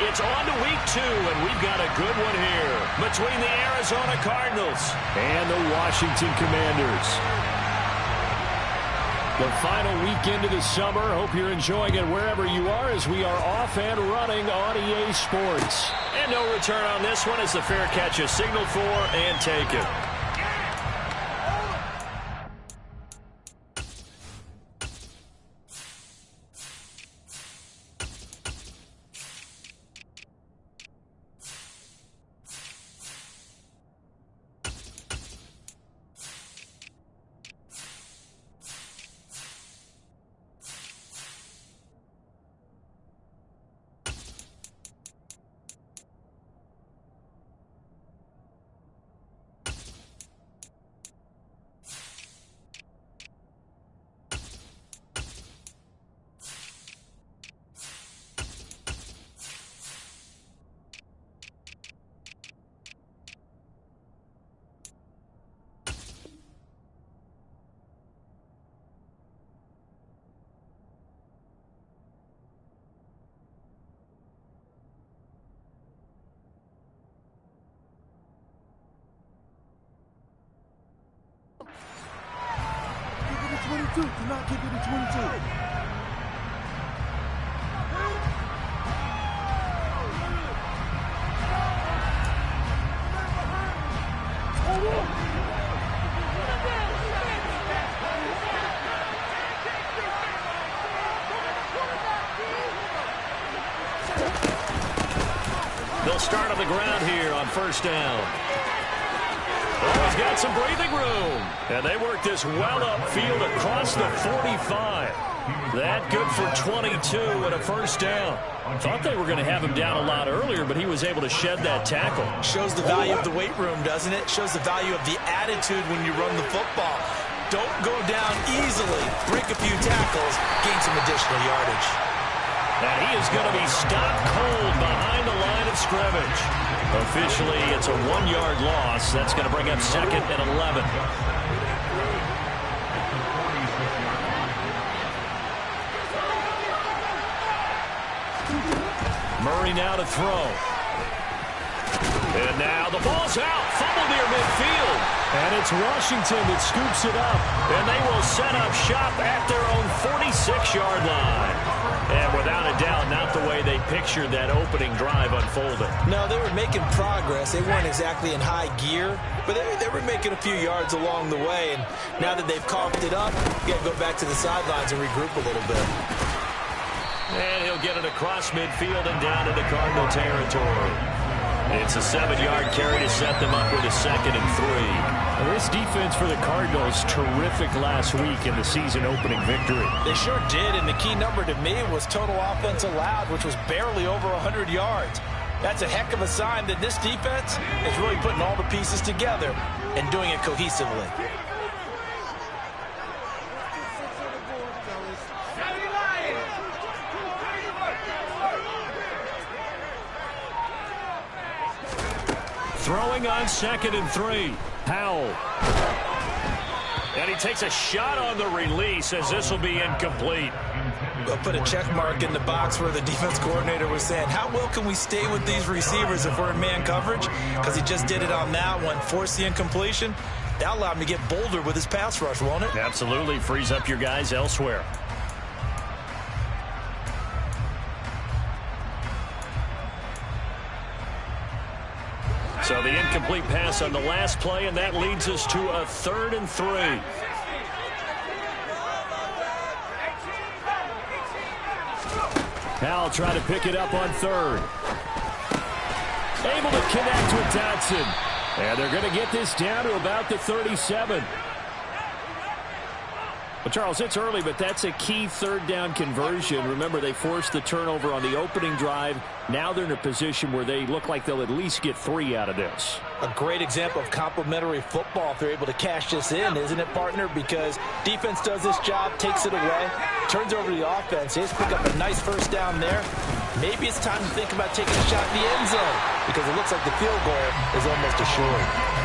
It's on to week 2, and we've got a good one here between the Arizona Cardinals and the Washington Commanders. The final weekend of the summer. Hope you're enjoying it wherever you are as we are off and running on EA Sports. And no return on this one as the fair catch is signaled for and taken. Do not kick it to 22. They'll start on the ground here on first down. Oh, he's got some breathing room. And they work this well upfield across the 45. That good for 22 and a first down. Thought they were going to have him down a lot earlier, but he was able to shed that tackle. Shows the value of the weight room, doesn't it? Shows the value of the attitude when you run the football. Don't go down easily. Break a few tackles. Gain some additional yardage. And he is going to be stopped cold behind the line of scrimmage. Officially, it's a 1-yard loss. That's going to bring up 2nd and 11. Murray now to throw. And now the ball's out. Fumble near midfield. And it's Washington that scoops it up. And they will set up shop at their own 46-yard line. And without a doubt, not the way they pictured that opening drive unfolding. No, they were making progress. They weren't exactly in high gear, but they were making a few yards along the way. And now that they've coughed it up, you got to go back to the sidelines and regroup a little bit. And he'll get it across midfield and down into Cardinal territory. It's a 7-yard carry to set them up with a 2nd and 3. Well, this defense for the Cardinals, terrific last week in the season-opening victory. They sure did, and the key number to me was total offense allowed, which was barely over 100 yards. That's a heck of a sign that this defense is really putting all the pieces together and doing it cohesively. Throwing on 2nd and 3. Powell. And he takes a shot on the release as this will be incomplete. We'll put a check mark in the box where the defense coordinator was saying, how well can we stay with these receivers if we're in man coverage? Because he just did it on that one, forced the incompletion. That'll allow him to get bolder with his pass rush, won't it? Absolutely. Frees up your guys elsewhere. So the incomplete pass on the last play, and that leads us to a 3rd and 3. Powell trying to pick it up on 3rd. Able to connect with Dotson. And they're going to get this down to about the 37. Well, Charles, it's early, but that's a key 3rd down conversion. Remember, they forced the turnover on the opening drive. Now they're in a position where they look like they'll at least get 3 out of this. A great example of complementary football if they're able to cash this in, isn't it, partner? Because defense does this job, takes it away, turns over the offense. They just pick up a nice first down there. Maybe it's time to think about taking a shot in the end zone because it looks like the field goal is almost assured.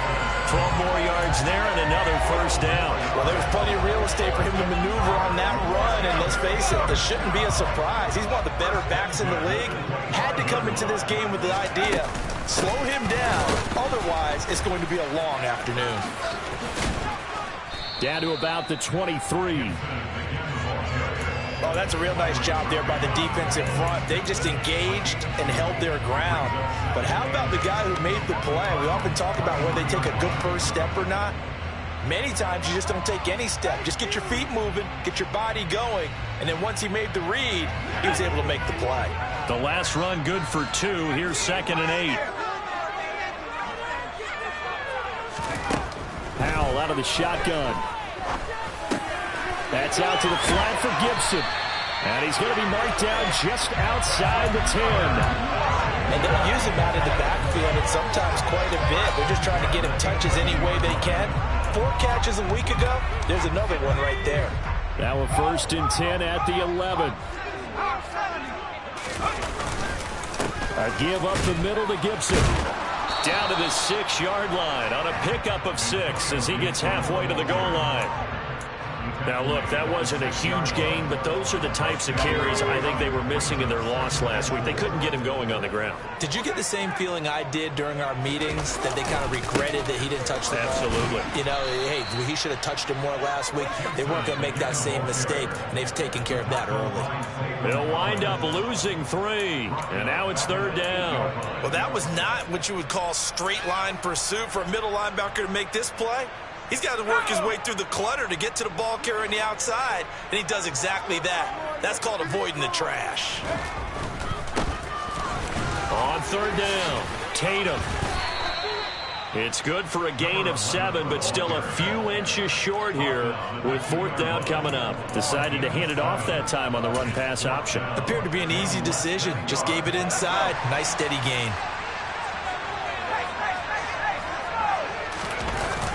12 more yards there and another first down. Well, there's plenty of real estate for him to maneuver on that run, and let's face it, this shouldn't be a surprise. He's one of the better backs in the league. Had to come into this game with the idea, slow him down, otherwise it's going to be a long afternoon. Down to about the 23. Oh, that's a real nice job there by the defense in front. They just engaged and held their ground. But how about the guy who made the play? We often talk about whether they take a good first step or not. Many times you just don't take any step. Just get your feet moving, get your body going, and then once he made the read, he was able to make the play. The last run good for 2. Here's 2nd and 8. Powell out of the shotgun. That's out to the flat for Gibson. And he's going to be marked down just outside the 10. And they'll use him out in the backfield, and sometimes quite a bit. They're just trying to get him touches any way they can. 4 catches a week ago. There's another one right there. Now a 1st and 10 at the 11. A give up the middle to Gibson. Down to the 6-yard line on a pickup of 6 as he gets halfway to the goal line. Now, look, that wasn't a huge gain, but those are the types of carries I think they were missing in their loss last week. They couldn't get him going on the ground. Did you get the same feeling I did during our meetings, that they kind of regretted that he didn't touch the ball? Absolutely. You know, hey, he should have touched him more last week. They weren't going to make that same mistake, and they've taken care of that early. They'll wind up losing 3, and now it's 3rd down. Well, that was not what you would call straight line pursuit for a middle linebacker to make this play. He's got to work his way through the clutter to get to the ball carrier on the outside, and he does exactly that. That's called avoiding the trash. On 3rd down, Tatum. It's good for a gain of 7, but still a few inches short here with 4th down coming up. Decided to hand it off that time on the run-pass option. Appeared to be an easy decision. Just gave it inside. Nice steady gain.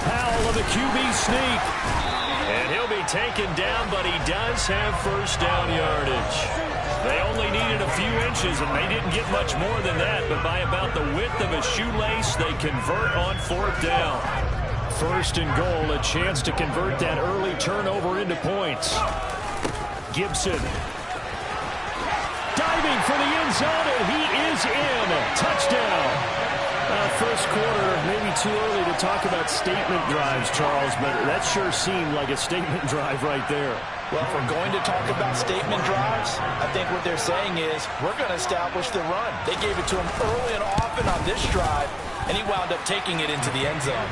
Powell of the QB sneak. And he'll be taken down, but he does have 1st down yardage. They only needed a few inches, and they didn't get much more than that, but by about the width of a shoelace, they convert on 4th down. 1st and goal, a chance to convert that early turnover into points. Gibson. Diving for the end zone, and he is in. Touchdown. First quarter, maybe too early to talk about statement drives, Charles, but that sure seemed like a statement drive right there. Well, if we're going to talk about statement drives, I think what they're saying is we're going to establish the run. They gave it to him early and often on this drive, and he wound up taking it into the end zone.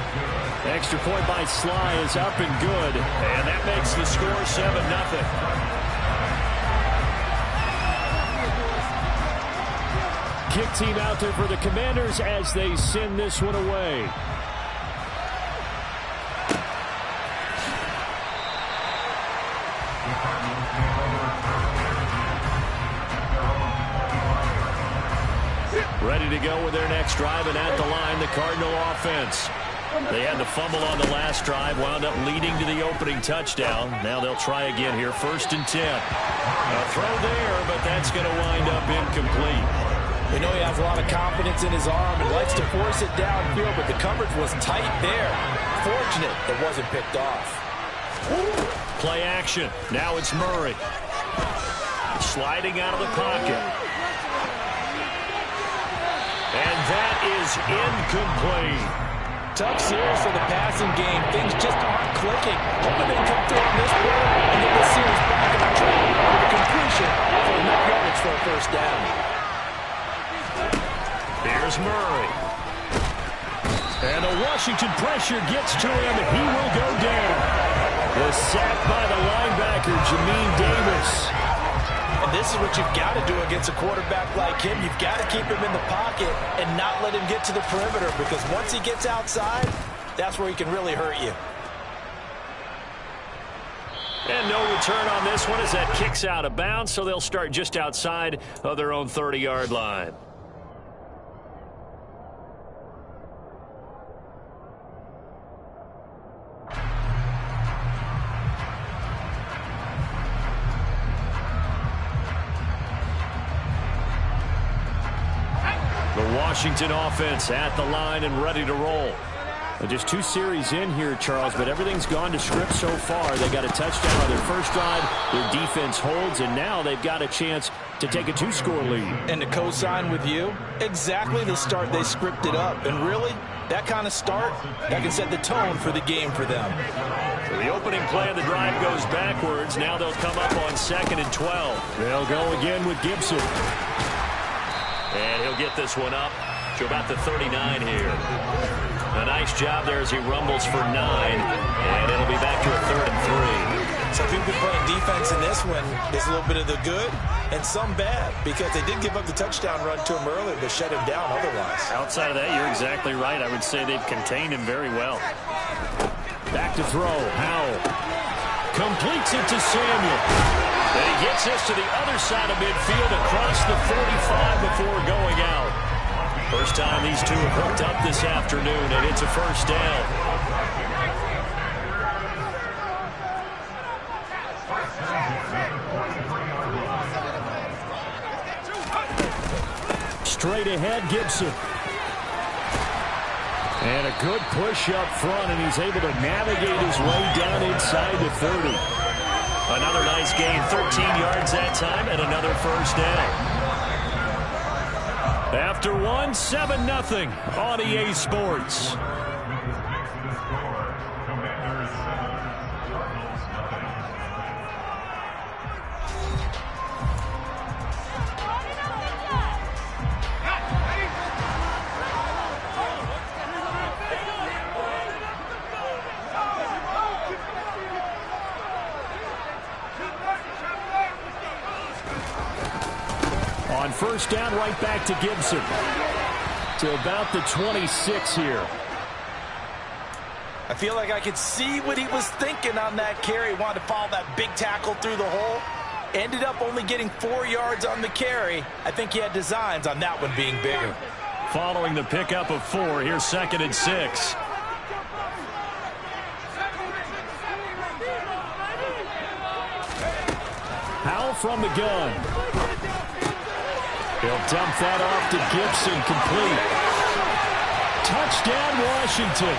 Extra point by Sly is up and good. And that makes the score 7-0. Kick team out there for the Commanders as they send this one away. Ready to go with their next drive, and at the line, the Cardinal offense. They had the fumble on the last drive, wound up leading to the opening touchdown. Now they'll try again here, 1st and 10. A throw there, but that's going to wind up incomplete. We know he has a lot of confidence in his arm and likes to force it downfield, but the coverage was tight there. Fortunate it wasn't picked off. Play action. Now it's Murray. Sliding out of the pocket. And that is incomplete. Tough series for the passing game. Things just aren't clicking. Hoping they can come through on this play and get the series back on track with a completion for enough yards for a 1st down. Here's Murray. And the Washington pressure gets to him, and he will go down. The sack by the linebacker, Jamin Davis. And this is what you've got to do against a quarterback like him. You've got to keep him in the pocket and not let him get to the perimeter, because once he gets outside, that's where he can really hurt you. And no return on this one as that kicks out of bounds, so they'll start just outside of their own 30-yard line. Washington offense at the line and ready to roll. And just 2 series in here, Charles, but everything's gone to script so far. They got a touchdown on their first drive. Their defense holds, and now they've got a chance to take a 2-score lead. And to co-sign with you, exactly the start they scripted up. And really, that kind of start, that can set the tone for the game for them. So the opening play of the drive goes backwards. Now they'll come up on 2nd and 12. They'll go again with Gibson. And he'll get this one up to about the 39 here. A nice job there as he rumbles for 9. And it'll be back to a 3rd and 3. So if you've been playing defense in this one, there's a little bit of the good and some bad, because they did give up the touchdown run to him earlier, but shut him down otherwise. Outside of that, you're exactly right. I would say they've contained him very well. Back to throw. Howell completes it to Samuel. And he gets this to the other side of midfield across the 45 before going out. First time these two have hooked up this afternoon, and it's a first down. Straight ahead, Gibson. And a good push up front, and he's able to navigate his way down inside the 30. Another nice gain, 13 yards that time, and another first down. After one, 7-0 on EA Sports. On first down, right back to Gibson. To about the 26 here. I feel like I could see what he was thinking on that carry. Wanted to follow that big tackle through the hole. Ended up only getting 4 yards on the carry. I think he had designs on that one being bigger. Following the pickup of 4, here's 2nd and 6. Howell from the gun. He'll dump that off to Gibson, complete. Touchdown, Washington.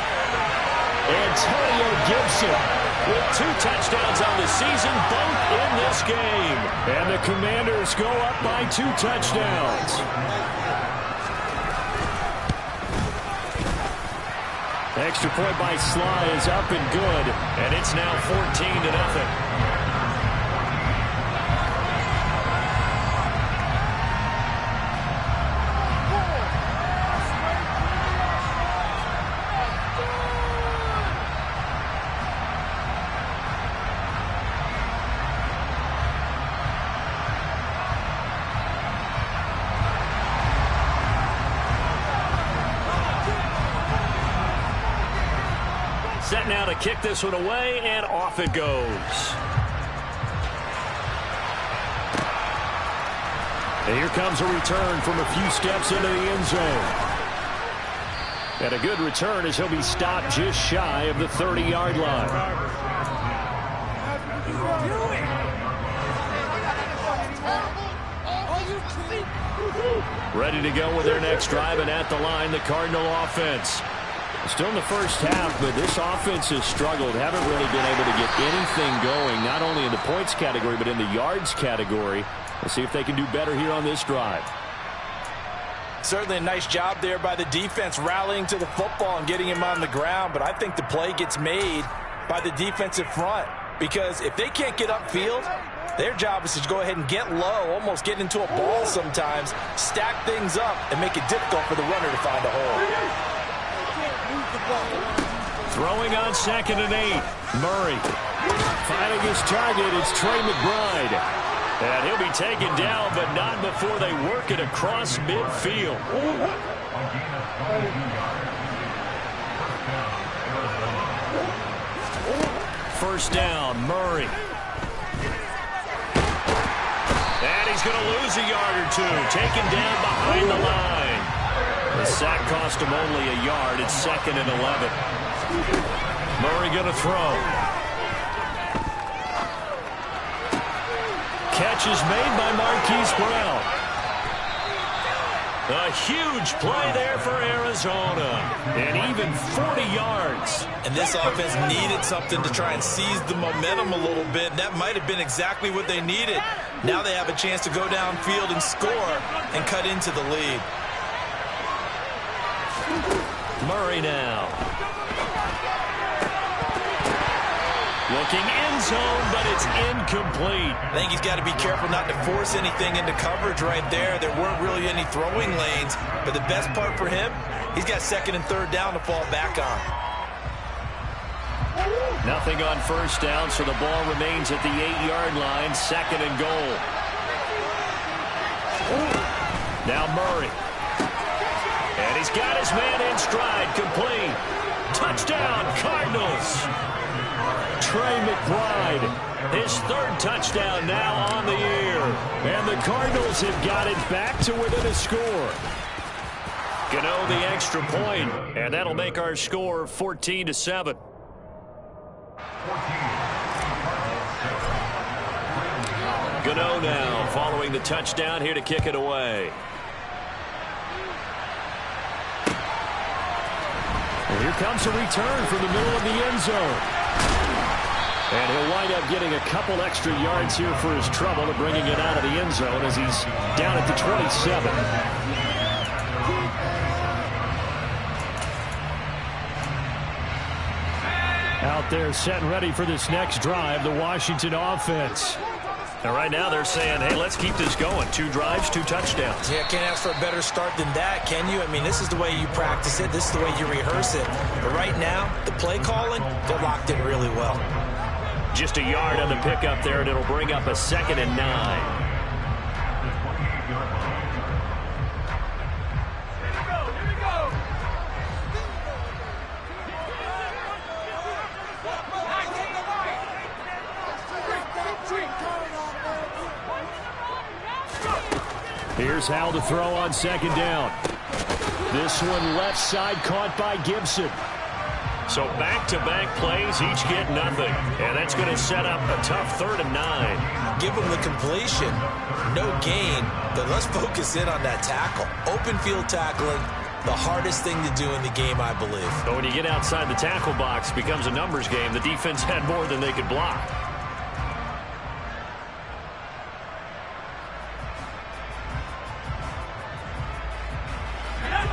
Antonio Gibson with 2 touchdowns on the season, both in this game. And the Commanders go up by 2 touchdowns. Extra point by Sly is up and good, and it's now 14-0. Set now to kick this one away, and off it goes. And here comes a return from a few steps into the end zone. And a good return as he'll be stopped just shy of the 30-yard line. Ready to go with their next drive, and at the line, the Cardinal offense. Still in the first half, but this offense has struggled. Haven't really been able to get anything going, not only in the points category, but in the yards category. We'll see if they can do better here on this drive. Certainly a nice job there by the defense, rallying to the football and getting him on the ground. But I think the play gets made by the defensive front, because if they can't get upfield, their job is to go ahead and get low, almost get into a ball sometimes, stack things up, and make it difficult for the runner to find a hole. Throwing on 2nd and 8. Murray finding his target. It's Trey McBride. And he'll be taken down, but not before they work it across midfield. First down, Murray. And he's going to lose a yard or 2. Taken down behind the line. The sack cost him only a yard. It's 2nd and 11. Murray going to throw. Catch is made by Marquise Brown. A huge play there for Arizona. And even 40 yards. And this offense needed something to try and seize the momentum a little bit. And that might have been exactly what they needed. Now they have a chance to go downfield and score and cut into the lead. Murray now. Looking end zone, but it's incomplete. I think he's got to be careful not to force anything into coverage right there. There weren't really any throwing lanes, but the best part for him, he's got second and third down to fall back on. Nothing on first down, so the ball remains at the 8-yard line, second and goal. Now Murray. And he's got his man in stride, complete. Touchdown, Cardinals. Trey McBride, his third touchdown now on the year. And the Cardinals have got it back to within a score. Gano the extra point, and that'll make our score 14-7. Gano now following the touchdown here to kick it away. And here comes a return from the middle of the end zone. And he'll wind up getting a couple extra yards here for his trouble and bringing it out of the end zone as he's down at the 27. Out there set and ready for this next drive, the Washington offense. And right now they're saying, hey, let's keep this going. 2 drives, 2 touchdowns. Yeah, can't ask for a better start than that, can you? I mean, this is the way you practice it. This is the way you rehearse it. But right now, the play calling, they're locked in really well. Just a yard on the pickup there, and it'll bring up a 2nd and 9. Here's Howell to throw on 2nd down. This one left side caught by Gibson. So back-to-back plays, each get nothing. And that's going to set up a tough 3rd and 9. Give them the completion. No gain, but let's focus in on that tackle. Open field tackling, the hardest thing to do in the game, I believe. But when you get outside the tackle box, it becomes a numbers game. The defense had more than they could block.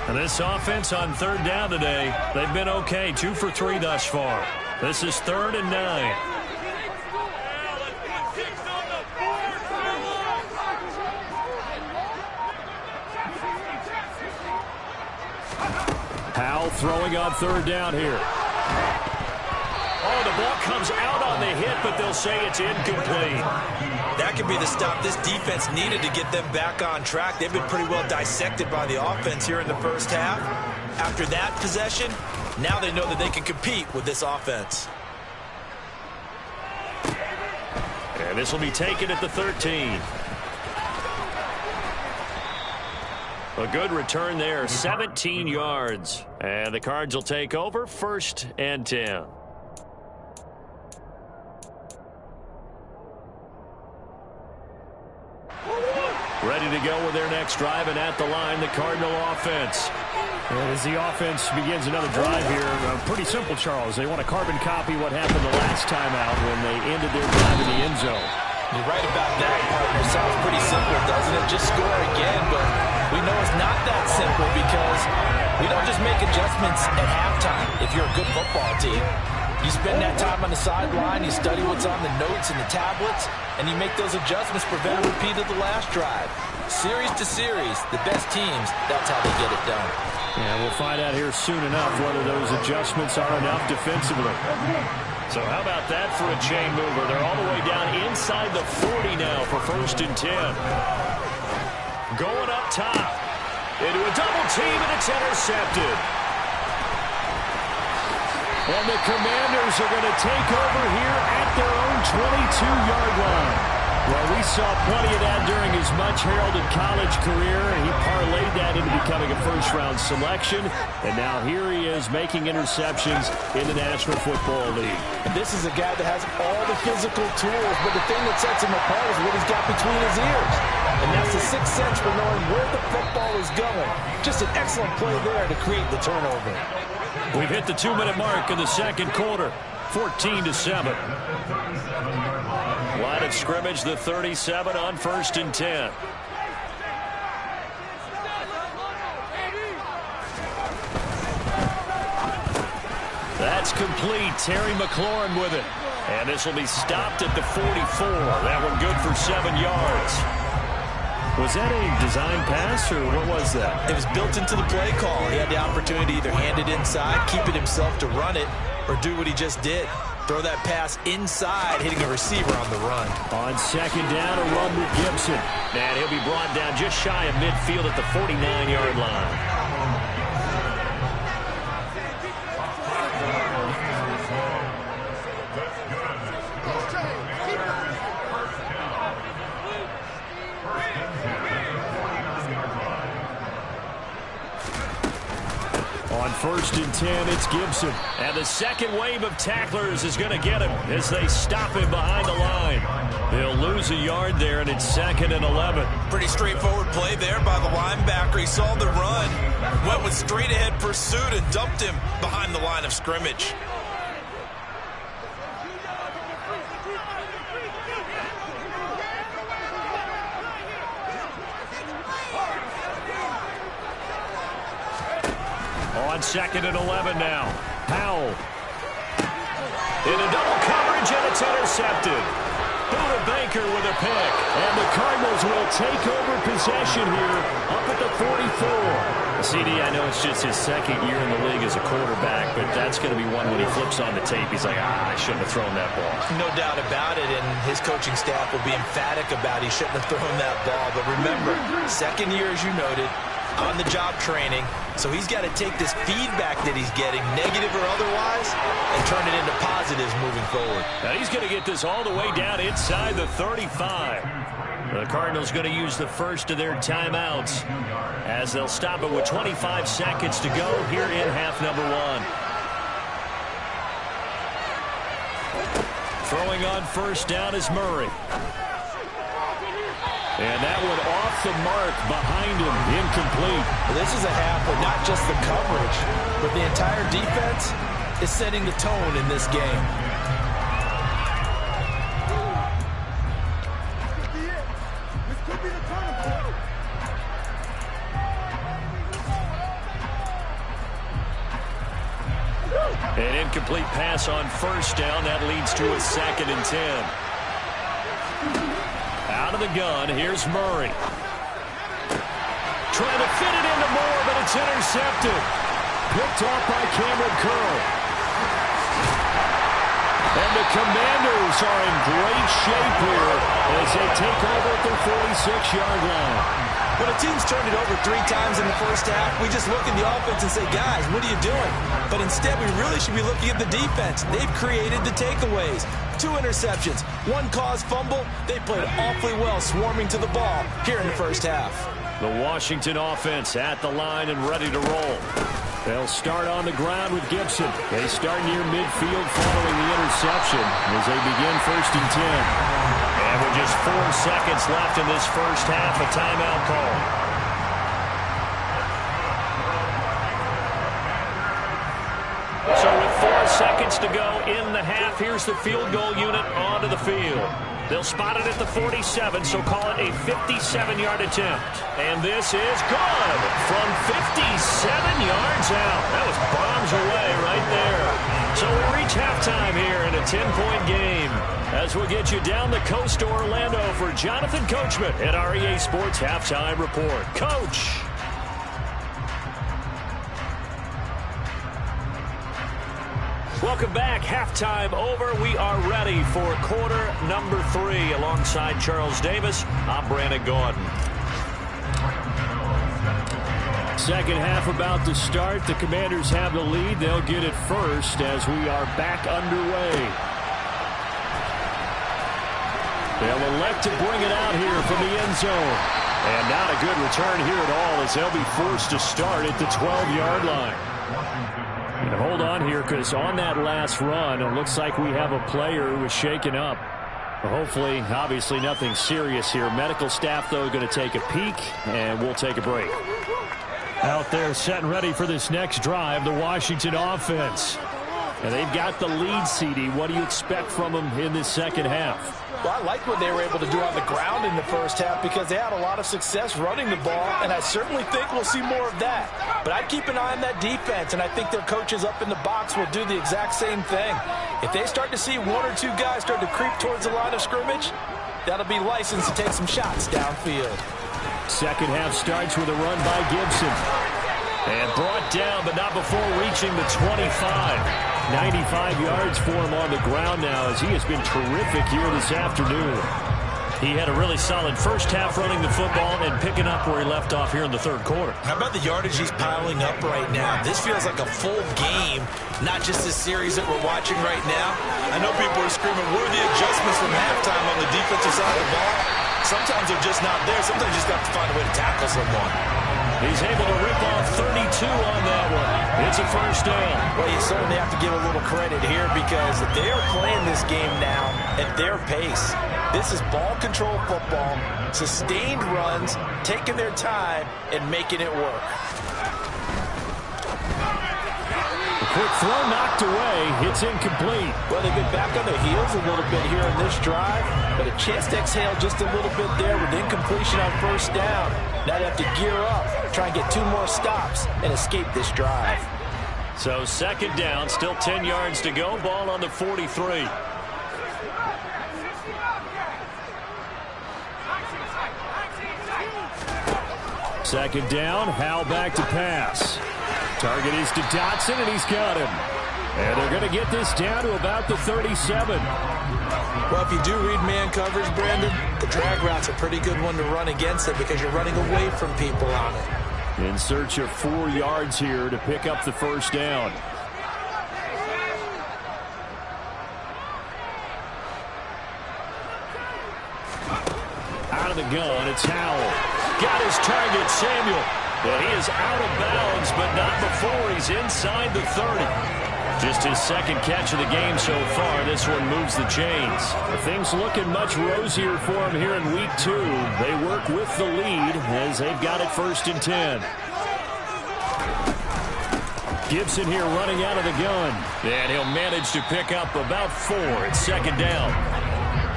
And this offense on 3rd down today, they've been okay. 2 for 3 thus far. This is 3rd and 9. Howell throwing on 3rd down here. Oh, the ball comes out on the hit, but they'll say it's incomplete. That could be the stop this defense needed to get them back on track. They've been pretty well dissected by the offense here in the first half. After that possession, now they know that they can compete with this offense. And this will be taken at the 13. A good return there, 17 yards. And the Cards will take over, 1st and 10. Ready to go with their next drive, and at the line, the Cardinal offense. And as the offense begins another drive here, pretty simple, Charles. They want to carbon copy what happened the last time out when they ended their drive in the end zone. You're right about that, partner. Sounds pretty simple, doesn't it? Just score again, but we know it's not that simple because we don't just make adjustments at halftime if you're a good football team. You spend that time on the sideline, you study what's on the notes and the tablets, and you make those adjustments, prevent a repeat of the last drive. Series to series, the best teams, that's how they get it done. Yeah, we'll find out here soon enough whether those adjustments are enough defensively. So how about that for a chain mover? They're all the way down inside the 40 now for 1st and 10. Going up top. Into a double team, and it's intercepted. And the Commanders are going to take over here at their own 22-yard line. Well, we saw plenty of that during his much-heralded college career, and he parlayed that into becoming a first-round selection. And now here he is making interceptions in the National Football League. And this is a guy that has all the physical tools, but the thing that sets him apart is what he's got between his ears. And that's the sixth sense for knowing where the football is going. Just an excellent play there to create the turnover. We've hit the 2-minute mark in the second quarter. 14-7. Line of scrimmage, the 37 on 1st and 10. That's complete. Terry McLaurin with it. And this will be stopped at the 44. That one good for 7 yards. Was that a design pass, or what was that? It was built into the play call. He had the opportunity to either hand it inside, keep it himself to run it, or do what he just did. Throw that pass inside, hitting a receiver on the run. On second down, a run with Gibson. And he'll be brought down just shy of midfield at the 49-yard line. On 1st and 10, it's Gibson. And the second wave of tacklers is going to get him as they stop him behind the line. They'll lose a yard there, and it's 2nd and 11. Pretty straightforward play there by the linebacker. He saw the run, went with straight-ahead pursuit, and dumped him behind the line of scrimmage. On 2nd and 11 now. Powell. In a double coverage, and it's intercepted. Buda Baker with a pick. And the Cardinals will take over possession here up at the 44. CD, I know it's just his second year in the league as a quarterback, but that's going to be one when he flips on the tape. He's like, I shouldn't have thrown that ball. No doubt about it, and his coaching staff will be emphatic about he shouldn't have thrown that ball. But remember, second year, as you noted, on-the-job training, so he's got to take this feedback that he's getting, negative or otherwise, and turn it into positives moving forward. Now he's going to get this all the way down inside the 35. The Cardinals going to use the first of their timeouts as they'll stop it with 25 seconds to go here in half number 1. Throwing on 1st down is Murray. And that one off the mark behind him, incomplete. Well, this is a half where not just the coverage, but the entire defense is setting the tone in this game. This could be the turning point. An incomplete pass on 1st down. That leads to a 2nd and 10. Out of the gun, here's Murray. Trying to fit it into Moore, but it's intercepted. Picked off by Cameron Curl. And the Commanders are in great shape here as they take over at their 46-yard line. When a team's turned it over 3 times in the first half, we just look at the offense and say, guys, what are you doing? But instead, we really should be looking at the defense. They've created the takeaways. 2 interceptions, 1 caused fumble. They played awfully well swarming to the ball here in the first half. The Washington offense at the line and ready to roll. They'll start on the ground with Gibson. They start near midfield following the interception as they begin 1st and 10. And with just 4 seconds left in this first half, a timeout call. So with 4 seconds to go in the half, here's the field goal unit onto the field. They'll spot it at the 47, so call it a 57-yard attempt. And this is good from 57 yards out. That was bombs away right there. So we reach halftime here in a 10-point game as we'll get you down the coast to Orlando for Jonathan Coachman at our EA Sports Halftime Report. Coach. Welcome back. Halftime over. We are ready for quarter number 3 alongside Charles Davis. I'm Brandon Gordon. Second half about to start. The Commanders have the lead. They'll get it first as we are back underway. They'll elect to bring it out here from the end zone. And not a good return here at all as they'll be forced to start at the 12-yard line. And hold on here because on that last run, it looks like we have a player who was shaken up. Hopefully, obviously nothing serious here. Medical staff, though, going to take a peek, and we'll take a break. Out there set and ready for this next drive, the Washington offense. And they've got the lead, CD. What do you expect from them in this second half? Well, I like what they were able to do on the ground in the first half because they had a lot of success running the ball, and I certainly think we'll see more of that. But I'd keep an eye on that defense, and I think their coaches up in the box will do the exact same thing. If they start to see one or two guys start to creep towards the line of scrimmage, that'll be licensed to take some shots downfield. Second half starts with a run by Gibson. And brought down, but not before reaching the 25. 95 yards for him on the ground now as he has been terrific here this afternoon. He had a really solid first half running the football and picking up where he left off here in the third quarter. How about the yardage he's piling up right now? This feels like a full game, not just a series that we're watching right now. I know people are screaming, where are the adjustments from halftime on the defensive side of the ball? Sometimes they're just not there. Sometimes you just have to find a way to tackle someone. He's able to rip off 32 on that one. It's a first down. Well, you certainly have to give a little credit here because they are playing this game now at their pace. This is ball control football, sustained runs, taking their time, and making it work. Quick throw knocked away. It's incomplete. Well, they've been back on their heels a little bit here in this drive, but a chance to exhale just a little bit there with incompletion on first down. Now they have to gear up, try and get 2 more stops, and escape this drive. So second down, still 10 yards to go. Ball on the 43. Second down, Howell back to pass. Target is to Dotson, and he's got him. And they're going to get this down to about the 37. Well, if you do read man coverage, Brandon, the drag route's a pretty good one to run against it because you're running away from people on it. In search of 4 yards here to pick up the first down. Out of the gun, it's Howell. Got his target, Samuel. And he is out of bounds, but not before he's inside the 30. Just his second catch of the game so far. This one moves the chains. Things looking much rosier for him here in week 2. They work with the lead as they've got it 1st and 10. Gibson here running out of the gun. And he'll manage to pick up about 4 at second down.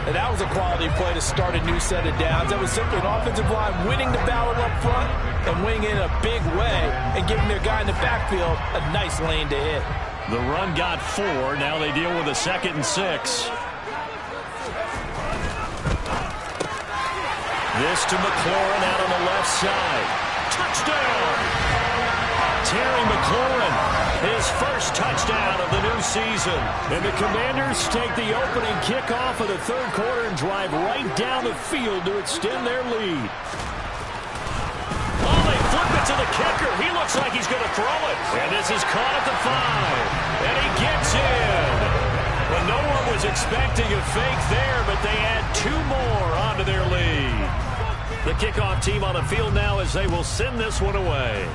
And that was a quality play to start a new set of downs. That was simply an offensive line winning the battle up front and winning in a big way and giving their guy in the backfield a nice lane to hit. The run got 4. Now they deal with a 2nd and 6. This to McLaurin out on the left side. Touchdown! Terry McLaurin, his first touchdown of the new season. And the Commanders take the opening kickoff of the third quarter and drive right down the field to extend their lead. Oh, they flip it to the kicker. He looks like he's going to throw it. And this is caught at the 5. And he gets in. Well, no one was expecting a fake there, but they add 2 more onto their lead. The kickoff team on the field now as they will send this one away.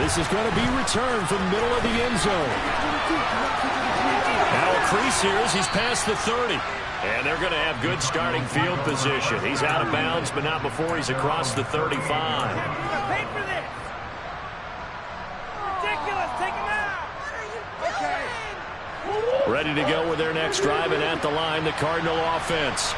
This is going to be returned from the middle of the end zone. Now a crease here as he's past the 30. And they're going to have good starting field position. He's out of bounds, but not before he's across the 35. Pay for this. Ridiculous. Take him out. Okay. Ready to go with their next drive, and at the line, the Cardinal offense.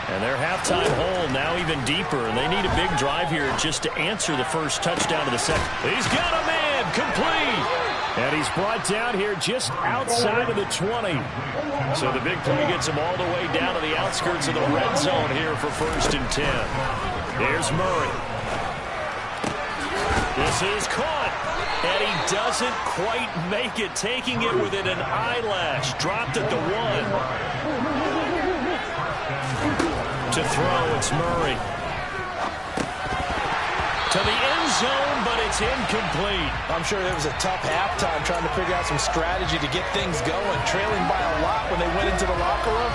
And their halftime hole now even deeper, and they need a big drive here just to answer the first touchdown of the second. He's got a man, complete! And he's brought down here just outside of the 20. So the big play gets him all the way down to the outskirts of the red zone here for 1st and 10. Here's Murray. This is caught. And he doesn't quite make it, taking it within an eyelash. Dropped at the 1. To throw, it's Murray. To the end zone, but it's incomplete. I'm sure it was a tough halftime trying to figure out some strategy to get things going, trailing by a lot when they went into the locker room.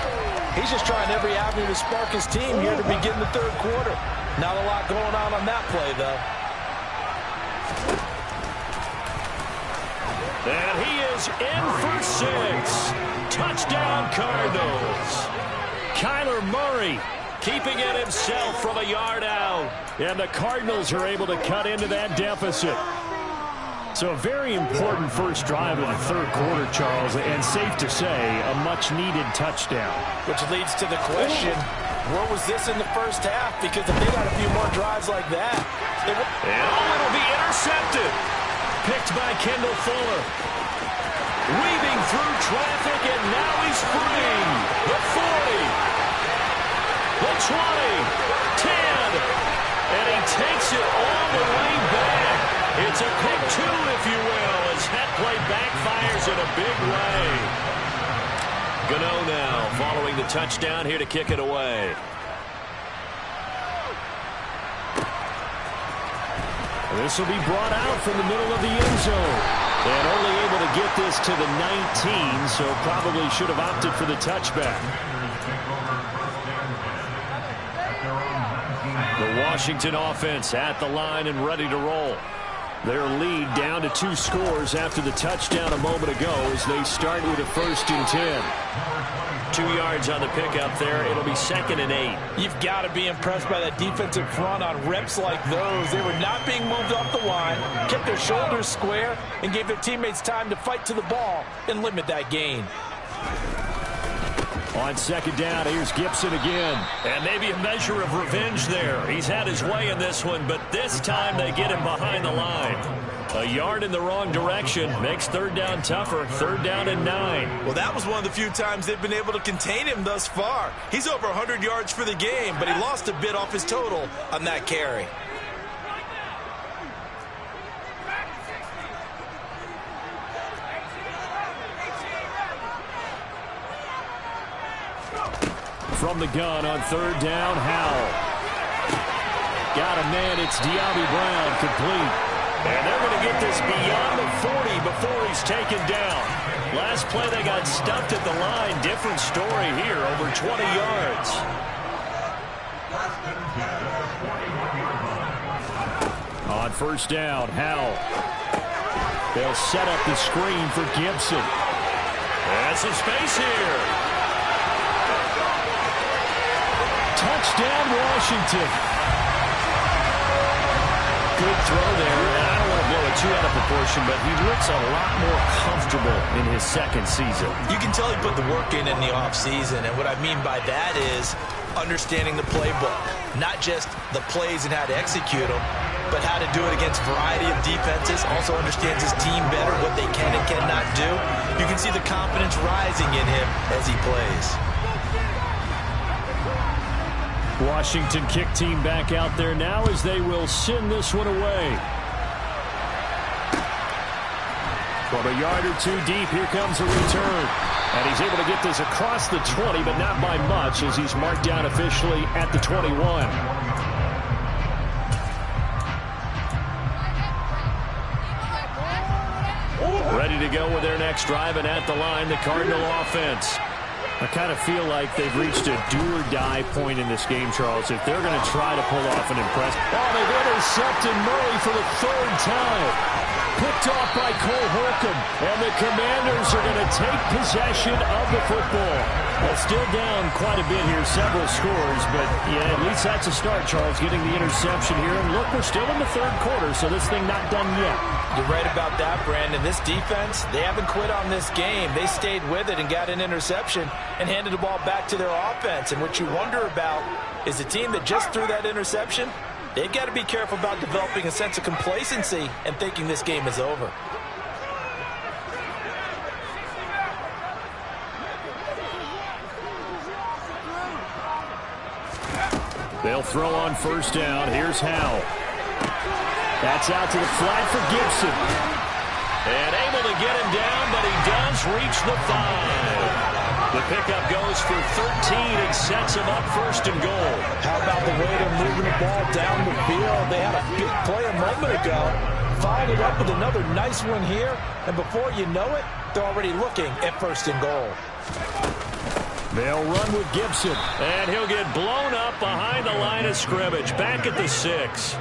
He's just trying every avenue to spark his team here to begin the third quarter. Not a lot going on that play, though. And he is in for 6. Touchdown, Cardinals. Kyler Murray keeping it himself from a yard out. And the Cardinals are able to cut into that deficit. So a very important first drive of the third quarter, Charles, and safe to say, a much-needed touchdown. Which leads to the question, where was this in the first half? Because if they got a few more drives like that... it'll be intercepted. Picked by Kendall Fuller. Weaving through traffic, and now he's free. The 40. The 20. 10. And he takes it all the way back. It's a pick 2, if you will, as that play backfires in a big way. Gano now following the touchdown here to kick it away. This will be brought out from the middle of the end zone. And only able to get this to the 19, so probably should have opted for the touchback. The Washington offense at the line and ready to roll. Their lead down to 2 scores after the touchdown a moment ago as they start with a 1st and 10. 2 yards on the pickup there. It'll be 2nd and 8. You've got to be impressed by that defensive front on reps like those. They were not being moved off the line, kept their shoulders square, and gave their teammates time to fight to the ball and limit that gain. On 2nd down, here's Gibson again. And maybe a measure of revenge there. He's had his way in this one, but this time they get him behind the line. A yard in the wrong direction makes 3rd down tougher. 3rd down and 9. Well, that was one of the few times they've been able to contain him thus far. He's over 100 yards for the game, but he lost a bit off his total on that carry. From the gun on 3rd down, Howell. Got a man, it's De'Ami Brown, complete. And they're going to get this beyond the 40 before he's taken down. Last play they got stuffed at the line. Different story here, over 20 yards. On 1st down, Howell. They'll set up the screen for Gibson. And some space here. Touchdown, Washington. Good throw there, and I don't want to blow it too out of proportion, but he looks a lot more comfortable in his 2nd season. You can tell he put the work in the offseason, and what I mean by that is understanding the playbook. Not just the plays and how to execute them, but how to do it against a variety of defenses. Also understands his team better, what they can and cannot do. You can see the confidence rising in him as he plays. Washington kick team back out there now as they will send this one away. From a yard or 2 deep, here comes a return. And he's able to get this across the 20, but not by much as he's marked down officially at the 21. Ready to go with their next drive, and at the line, the Cardinal offense. I kind of feel like they've reached a do-or-die point in this game, Charles. If they're going to try to pull off an impress. Oh, they've intercepted Murray for the 3rd time. Picked off by Cole Holcomb. And the Commanders are going to take possession of the football. Well, still down quite a bit here, several scores. But, yeah, at least that's a start, Charles, getting the interception here. And look, we're still in the 3rd quarter, so this thing not done yet. You're right about that, Brandon. This defense, they haven't quit on this game. They stayed with it and got an interception and handed the ball back to their offense. And what you wonder about is the team that just threw that interception, they've got to be careful about developing a sense of complacency and thinking this game is over. They'll throw on 1st down. Here's Howell. That's out to the flat for Gibson. And able to get him down, but he does reach the 5. The pickup goes for 13 and sets him up 1st and goal. How about the way they're moving the ball down the field? They had a big play a moment ago. Followed it up with another nice one here. And before you know it, they're already looking at 1st and goal. They'll run with Gibson. And he'll get blown up behind the line of scrimmage. Back at the 6.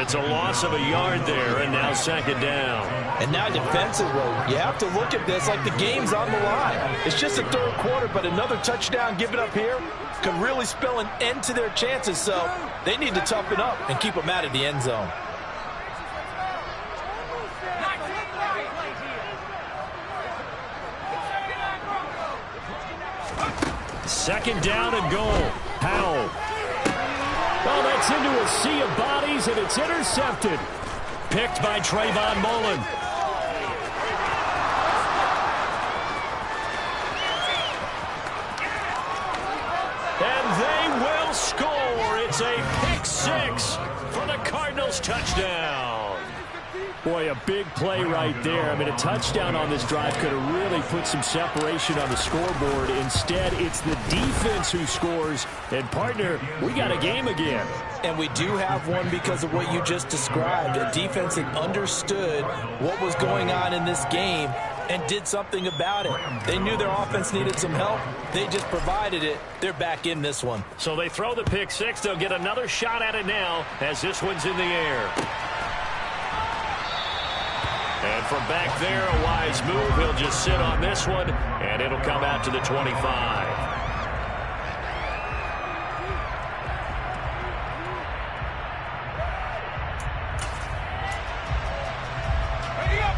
It's a loss of a yard there, and now second down. And now defensively, you have to look at this like the game's on the line. It's just the third quarter, but another touchdown given up here could really spell an end to their chances, so they need to toughen up and keep them out of the end zone. Second down and goal. Powell. Oh, that's into a sea of bodies, and it's intercepted. Picked by Trayvon Mullen. And they will score. It's a pick six for the Cardinals touchdown. Boy, a big play right there. I mean, a touchdown on this drive could have really put some separation on the scoreboard. Instead, it's the defense who scores. And, partner, we got a game again. And we do have one because of what you just described. A defense that understood what was going on in this game and did something about it. They knew their offense needed some help. They just provided it. They're back in this one. So they throw the pick six. They'll get another shot at it now as this one's in the air. And from back there, a wise move. He'll just sit on this one, and it'll come out to the 25.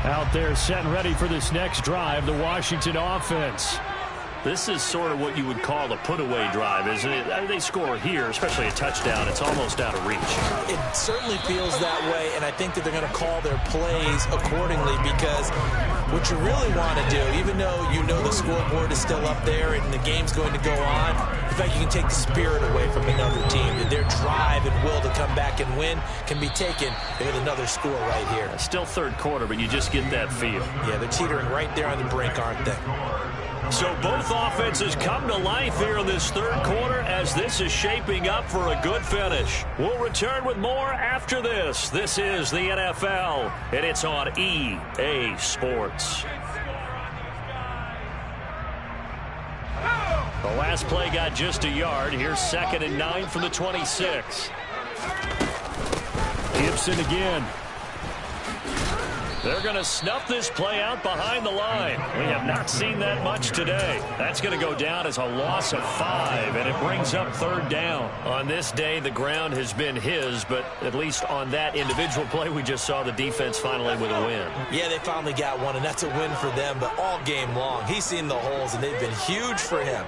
Out there set and ready for this next drive, the Washington offense. This is sort of what you would call a put-away drive, isn't it? They score here, especially a touchdown. It's almost out of reach. It certainly feels that way, and I think that they're going to call their plays accordingly because what you really want to do, even though you know the scoreboard is still up there and the game's going to go on, in fact, you can take the spirit away from another team. Their drive and will to come back and win can be taken with another score right here. Still third quarter, but you just get that feel. Yeah, they're teetering right there on the brink, aren't they? So both offenses come to life here in this third quarter as this is shaping up for a good finish. We'll return with more after this. This is the NFL, and it's on EA Sports. The last play got just a yard. Here's 2nd and 9 from the 26. Gibson again. They're going to snuff this play out behind the line. We have not seen that much today. That's going to go down as a loss of 5, and it brings up 3rd down. On this day, the ground has been his, but at least on that individual play, we just saw the defense finally with a win. Yeah, they finally got one, and that's a win for them, but all game long, he's seen the holes, and they've been huge for him.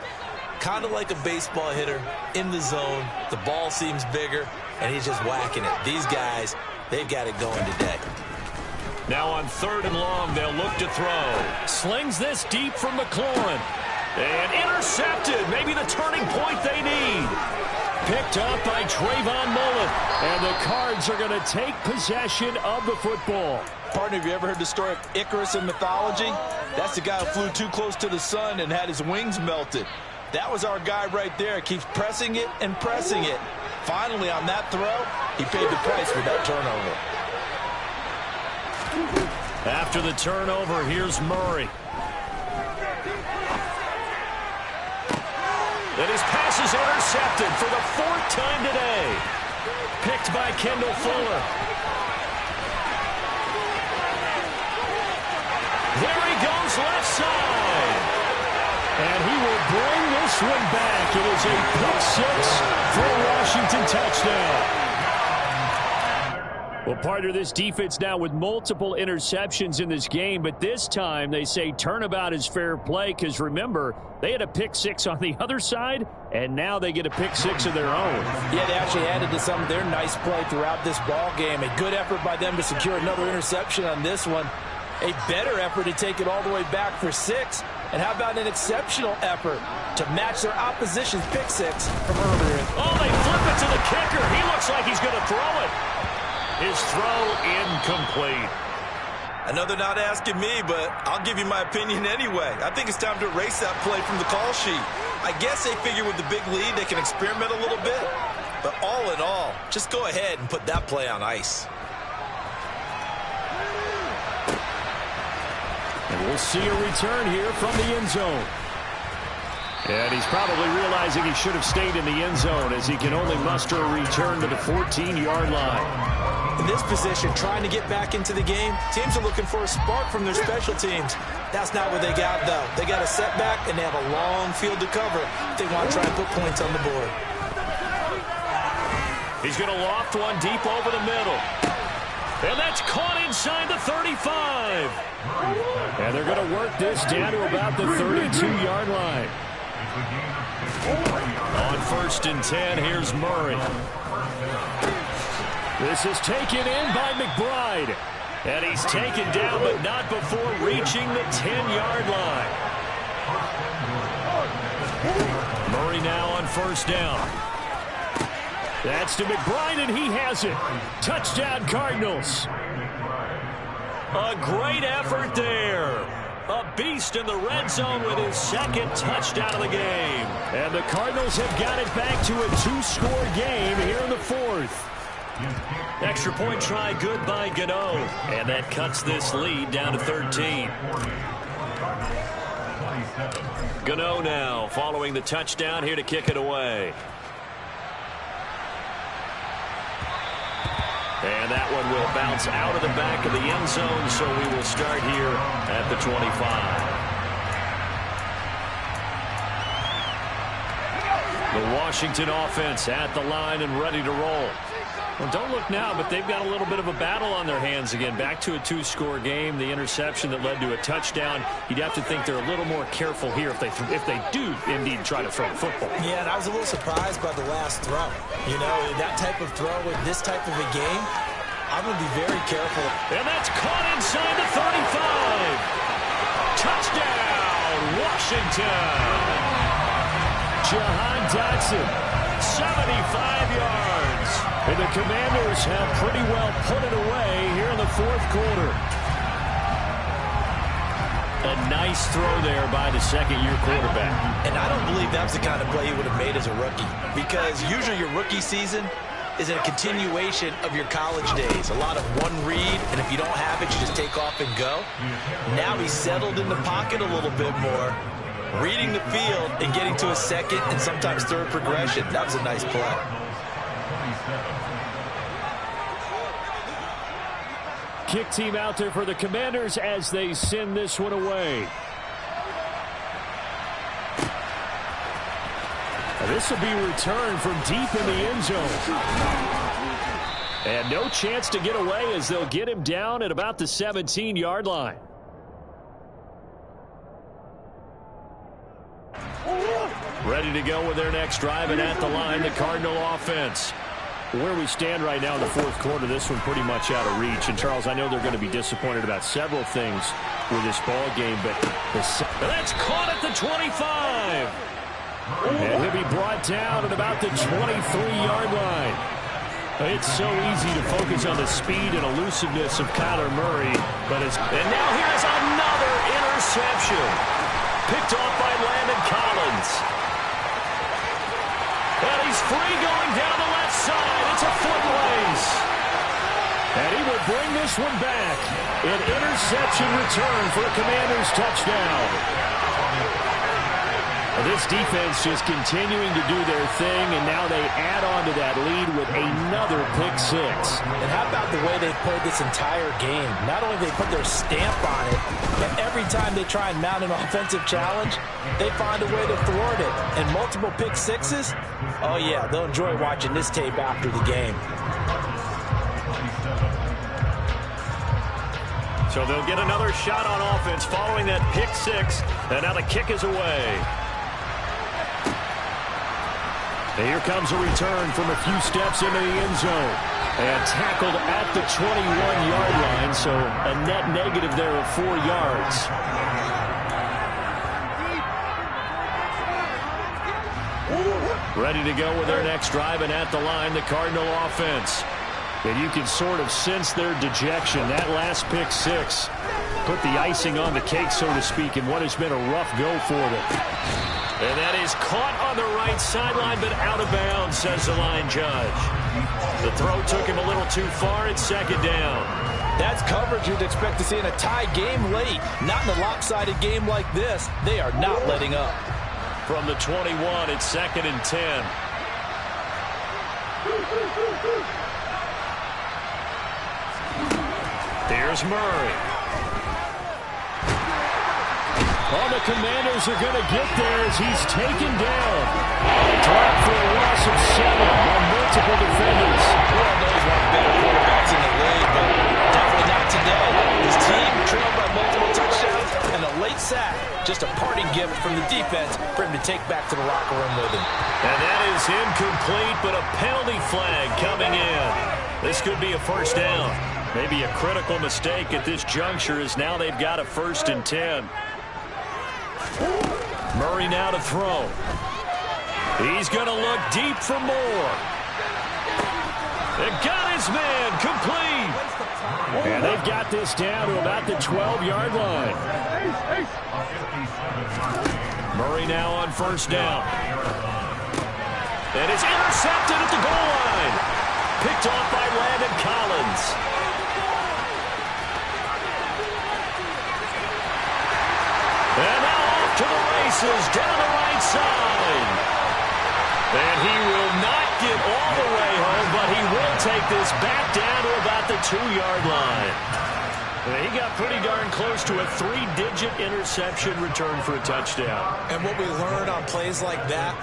Kind of like a baseball hitter in the zone. The ball seems bigger, and he's just whacking it. These guys, they've got it going today. Now on 3rd and long, they'll look to throw. Slings this deep from McLaurin. And intercepted. Maybe the turning point they need. Picked up by Trayvon Mullen. And the Cards are going to take possession of the football. Partner, have you ever heard the story of Icarus in mythology? That's the guy who flew too close to the sun and had his wings melted. That was our guy right there. Keeps pressing it and pressing it. Finally, on that throw, he paid the price for that turnover. After the turnover, here's Murray. And his pass is intercepted for the 4th time today. Picked by Kendall Fuller. There he goes left side. And he will bring this one back. It is a pick 6 for a Washington touchdown. Well, partner, this defense now with multiple interceptions in this game, but this time they say turnabout is fair play because, remember, they had a pick 6 on the other side, and now they get a pick 6 of their own. Yeah, they actually added to some of their nice play throughout this ball game. A good effort by them to secure another interception on this one. A better effort to take it all the way back for 6. And how about an exceptional effort to match their opposition's pick 6 from earlier? Oh, they flip it to the kicker. He looks like he's going to throw it. His throw incomplete. Another not asking me, but I'll give you my opinion anyway. I think it's time to erase that play from the call sheet. I guess they figure with the big lead they can experiment a little bit. But all in all, just go ahead and put that play on ice. And we'll see a return here from the end zone. And he's probably realizing he should have stayed in the end zone as he can only muster a return to the 14-yard line. In this position, trying to get back into the game, teams are looking for a spark from their special teams. That's not what they got, though. They got a setback, and they have a long field to cover if they want to try and put points on the board. He's going to loft one deep over the middle. And that's caught inside the 35. And they're going to work this down to about the 32-yard line. On 1st and 10, here's Murray. This is taken in by McBride. And he's taken down, but not before reaching the 10-yard line. Murray now on 1st down. That's to McBride, and he has it. Touchdown, Cardinals. A great effort there. A beast in the red zone with his 2nd touchdown of the game. And the Cardinals have got it back to a 2-score game here in the 4th. Extra point try good by Gano. And that cuts this lead down to 13. Gano now following the touchdown here to kick it away. And that one will bounce out of the back of the end zone, so we will start here at the 25. The Washington offense at the line and ready to roll. Well, don't look now, but they've got a little bit of a battle on their hands again. Back to a 2-score game. The interception that led to a touchdown. You'd have to think they're a little more careful here if they do indeed try to throw the football. Yeah, and I was a little surprised by the last throw. You know, that type of throw in this type of a game, I'm going to be very careful. And that's caught inside the 35. Touchdown, Washington. Jahan Dotson, 75 yards. And the Commanders have pretty well put it away here in the 4th quarter. A nice throw there by the 2nd-year quarterback. And I don't believe that's the kind of play he would have made as a rookie. Because usually your rookie season is a continuation of your college days. A lot of one read, and if you don't have it, you just take off and go. Now he's settled in the pocket a little bit more, reading the field and getting to a 2nd and sometimes 3rd progression. That was a nice play. Kick team out there for the Commanders as they send this one away. This will be returned from deep in the end zone. And no chance to get away as they'll get him down at about the 17-yard line. Ready to go with their next drive, and at the line, the Cardinal offense. Where we stand right now in the 4th quarter, this one pretty much out of reach. And, Charles, I know they're going to be disappointed about several things with this ball game, but that's caught at the 25. And he'll be brought down at about the 23-yard line. It's so easy to focus on the speed and elusiveness of Kyler Murray. And now here's another interception. Picked off by Landon Collins. And he's free going down the left side. It's a foot race. And he will bring this one back. An interception return for a Commanders touchdown. This defense just continuing to do their thing, and now they add on to that lead with another pick 6. And how about the way they played this entire game? Not only they put their stamp on it, but every time they try and mount an offensive challenge, they find a way to thwart it. And multiple pick 6s, oh yeah, they'll enjoy watching this tape after the game. So they'll get another shot on offense following that pick 6, and now the kick is away. And here comes a return from a few steps into the end zone. And tackled at the 21-yard line, so a net negative there of 4 yards. Ready to go with their next drive, and at the line, the Cardinal offense. And you can sort of sense their dejection. That last pick 6 put the icing on the cake, so to speak, in what has been a rough go for them. And that is caught on the right sideline, but out of bounds, says the line judge. The throw took him a little too far. It's 2nd down. That's coverage you'd expect to see in a tie game late. Not in a lopsided game like this. They are not letting up. from the 21. It's 2nd and 10. Here's Murray. Oh, the Commanders are going to get there as he's taken down. Dropped for a loss of 7 on multiple defenders. Well, those one of the better quarterbacks in the league, but definitely not today. His team trailed by multiple touchdowns, and a late sack, just a parting gift from the defense for him to take back to the locker room with him. And that is incomplete, but a penalty flag coming in. This could be a first down. Maybe a critical mistake at this juncture as now they've got a 1st and 10. Murray now to throw. He's going to look deep for more. They got his man complete. And they've got this down to about the 12-yard line. Murray now on 1st down. And it's intercepted at the goal line. Picked off by Landon Collins. And now off to the races down the right side. And he will not get all the way home, but he will take this back down to about the 2-yard line. And he got pretty darn close to a 3-digit interception return for a touchdown. And what we learn on plays like that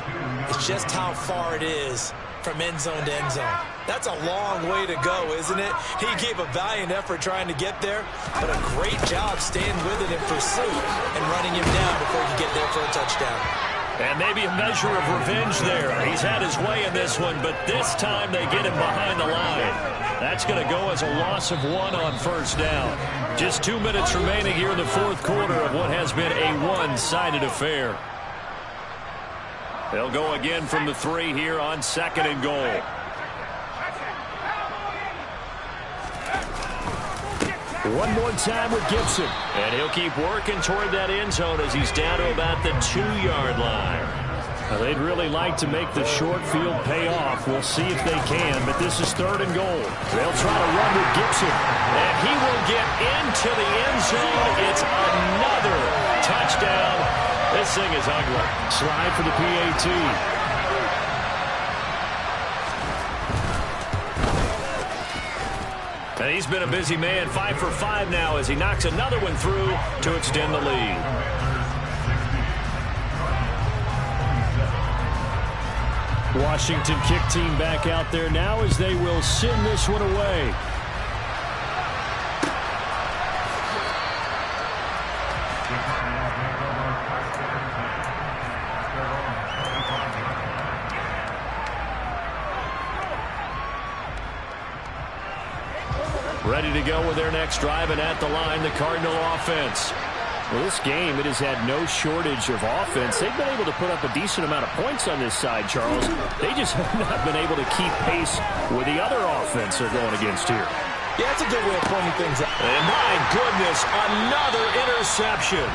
is just how far it is from end zone to end zone. That's a long way to go, isn't it? He gave a valiant effort trying to get there, but a great job staying with it in pursuit and running him down before he could get there for a touchdown. And maybe a measure of revenge there. He's had his way in this one, but this time they get him behind the line. That's going to go as a loss of 1 on 1st down. Just 2 minutes remaining here in the 4th quarter of what has been a one-sided affair. They'll go again from the 3 here on 2nd and goal. One more time with Gibson. And he'll keep working toward that end zone as he's down to about the 2-yard line. Now, they'd really like to make the short field pay off. We'll see if they can, but this is 3rd and goal. They'll try to run with Gibson. And he will get into the end zone. It's another touchdown. This thing is ugly. Slide for the PAT. And he's been a busy man, 5 for 5 now as he knocks another one through to extend the lead. Washington kick team back out there now as they will send this one away. Ready to go with their next drive, and at the line, the Cardinal offense. Well, this game, it has had no shortage of offense. They've been able to put up a decent amount of points on this side, Charles. They just have not been able to keep pace with the other offense they're going against here. Yeah, that's a good way of pointing things out. And my goodness, another interception.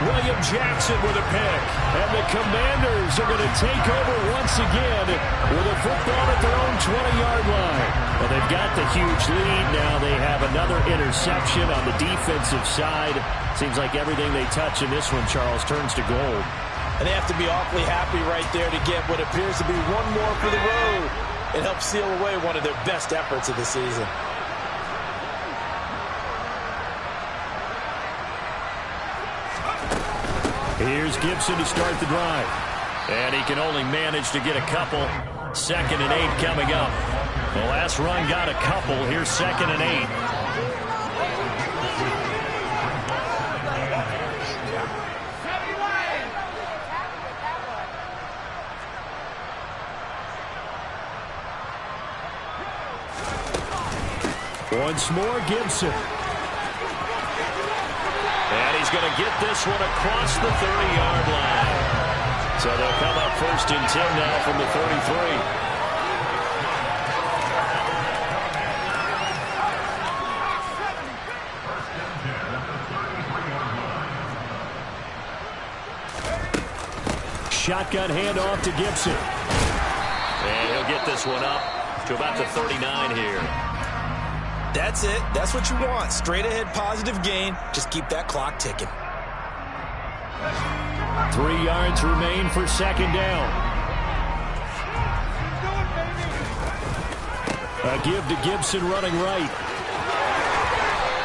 William Jackson with a pick. And the Commanders are going to take over once again with a football at their own 20-yard line. Well, they've got the huge lead now. They have another interception on the defensive side. Seems like everything they touch in this one, Charles, turns to gold. And they have to be awfully happy right there to get what appears to be one more for the road. It helps seal away one of their best efforts of the season. Here's Gibson to start the drive. And he can only manage to get a couple. 2nd and 8 coming up. The last run got a couple. Here's 2nd and 8. Once more, Gibson. And he's going to get this one across the 30-yard line. So they'll come up 1st and 10 now from the 33. Shotgun handoff to Gibson. And he'll get this one up to about the 39 here. That's it. That's what you want. Straight ahead positive gain. Just keep that clock ticking. 3 yards remain for second down. A give to Gibson running right.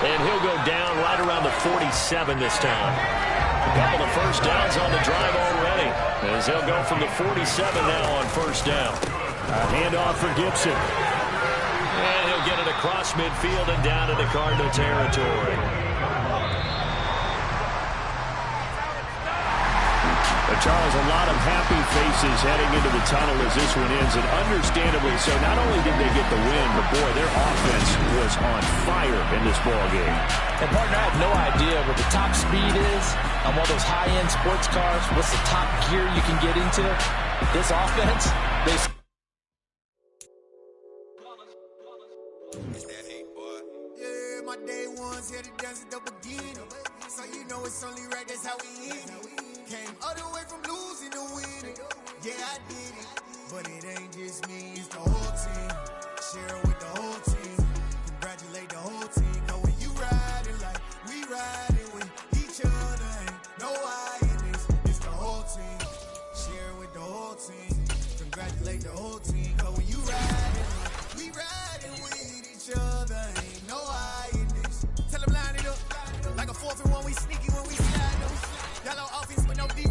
And he'll go down right around the 47 this time. A couple of first downs on the drive already, as he'll go from the 47 now on first down. A handoff for Gibson. And he'll get it across midfield and down into Cardinal territory. Charles, a lot of happy faces heading into the tunnel as this one ends, and understandably so. Not only did they get the win, but boy, their offense was on fire in this ball game. And partner, I have no idea what the top speed is on one of those high-end sports cars. What's the top gear you can get into? This offense, they... Yeah, my day ones here to dance at the beginning. So you know it's only right, that's how we eat it. Came all the way from losing to winning. Yeah, I did it. But it ain't just me, it's the whole team. Share it with the whole team. Congratulate the whole team. Cause when you riding like we riding with each other, ain't no I in this. It's the whole team. Share it with the whole team. Congratulate the whole team. Cause when you riding.